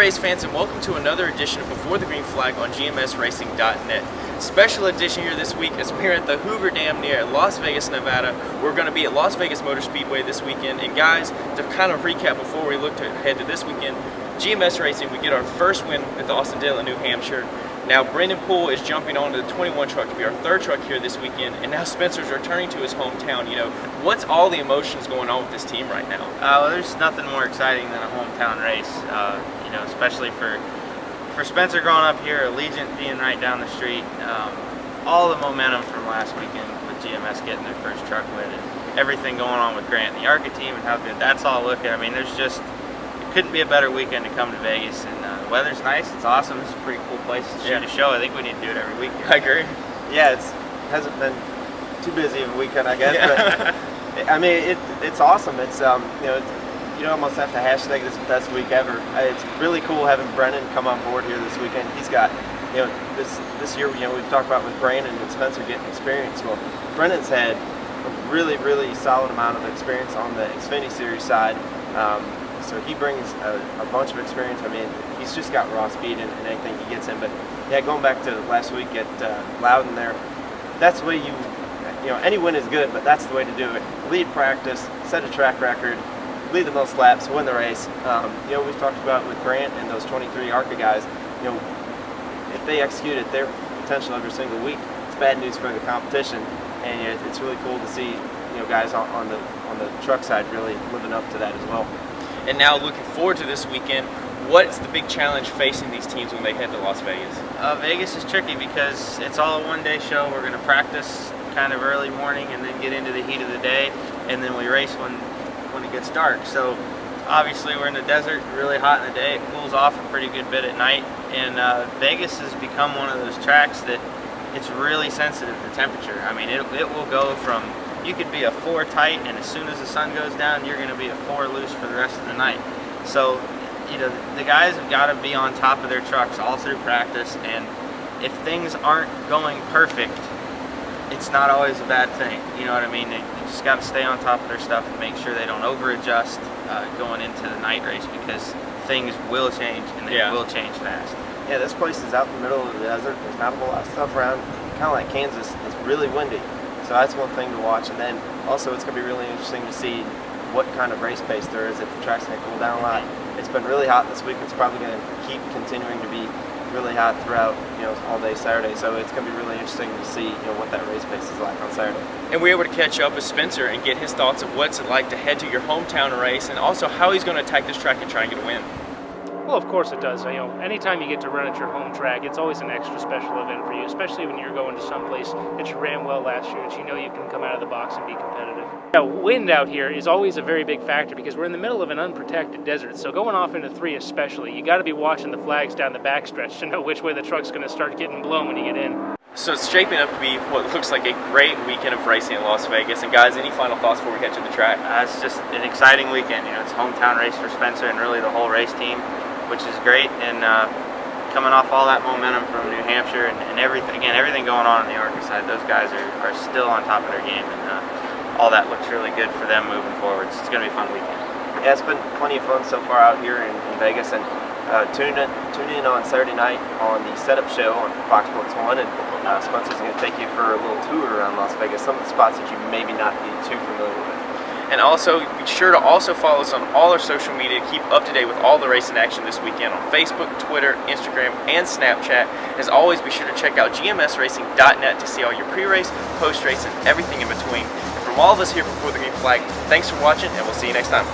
race fans, and welcome to another edition of Before the Green Flag on GMSRacing.net. Special edition here this week as we're at the Hoover Dam near Las Vegas, Nevada. We're going to be at Las Vegas Motor Speedway this weekend. And guys, to kind of recap before we look ahead to this weekend, GMS Racing, we get our first win with Austin-Dale, New Hampshire. Now Brendan Poole is jumping onto the 21 truck to be our third truck here this weekend, and now Spencer's returning to his hometown. You know, what's all the emotions going on with this team right now? Well, there's nothing more exciting than a hometown race. You know, especially for Spencer growing up here, Allegiant being right down the street. All the momentum from last weekend with GMS getting their first truck win, and everything going on with Grant and the ARCA team and how good that's all looking. I mean, there's just, it couldn't be a better weekend to come to Vegas, and the weather's nice. It's awesome. It's a pretty cool place to shoot a show. I think we need to do it every weekend. I agree. Yeah, it hasn't been too busy of a weekend, I guess. Yeah. But I mean, it's awesome. It's you almost have to hashtag this best week ever. It's really cool having Brennan come on board here this weekend. He's got, this year, we've talked about with Brandon and Spencer getting experience. Well, Brennan's had a really solid amount of experience on the Xfinity Series side. So he brings a bunch of experience. I mean, he's just got raw speed in anything he gets in. But yeah, going back to last week at Loudon there, that's the way any win is good, but that's the way to do it. Lead practice, set a track record, lead the most laps, win the race. We've talked about with Grant and those 23 ARCA guys, if they execute at their potential every single week, it's bad news for the competition. And it's really cool to see guys on the truck side really living up to that as well. And now looking forward to this weekend, what's the big challenge facing these teams when they head to Las Vegas? Vegas is tricky because it's all a one-day show. We're going to practice kind of early morning and then get into the heat of the day, and then we race when it gets dark. So obviously we're in the desert, really hot in the day. It cools off a pretty good bit at night, and Vegas has become one of those tracks that it's really sensitive to temperature. I mean, it will go from, you could be a 4 tight, and as soon as the sun goes down, you're going to be a 4 loose for the rest of the night. So, the guys have got to be on top of their trucks all through practice, and if things aren't going perfect, it's not always a bad thing. You know what I mean? They just got to stay on top of their stuff and make sure they don't over-adjust going into the night race, because things will change, and they will change fast. Yeah, this place is out in the middle of the desert. There's not a whole lot of stuff around. Kind of like Kansas, it's really windy. So that's one thing to watch. And then also it's going to be really interesting to see what kind of race pace there is if the track's going to cool down a lot. It's been really hot this week. It's probably going to keep continuing to be really hot throughout, all day Saturday. So it's going to be really interesting to see, what that race pace is like on Saturday. And we're able to catch up with Spencer and get his thoughts of what's it like to head to your hometown race, and also how he's going to attack this track and try and get a win. Well, of course it does. Anytime you get to run at your home track, it's always an extra special event for you, especially when you're going to someplace that you ran well last year, that you can come out of the box and be competitive. Now, wind out here is always a very big factor because we're in the middle of an unprotected desert, so going off into 3 especially, you got to be watching the flags down the backstretch to know which way the truck's going to start getting blown when you get in. So it's shaping up to be what looks like a great weekend of racing in Las Vegas. And guys, any final thoughts before we head to the track? It's just an exciting weekend. It's a hometown race for Spencer and really the whole race team, which is great, and coming off all that momentum from New Hampshire and everything going on the ARCA side, those guys are still on top of their game, and all that looks really good for them moving forward. So it's going to be a fun weekend. Yeah, it's been plenty of fun so far out here in Vegas, and tune in on Saturday night on the setup show on Fox Sports 1, and Spencer's going to take you for a little tour around Las Vegas, some of the spots that you maybe not be too familiar with. And also, be sure to also follow us on all our social media to keep up to date with all the racing action this weekend on Facebook, Twitter, Instagram, and Snapchat. As always, be sure to check out GMSRacing.net to see all your pre-race, post-race, and everything in between. And from all of us here before the Green Flag, thanks for watching, and we'll see you next time.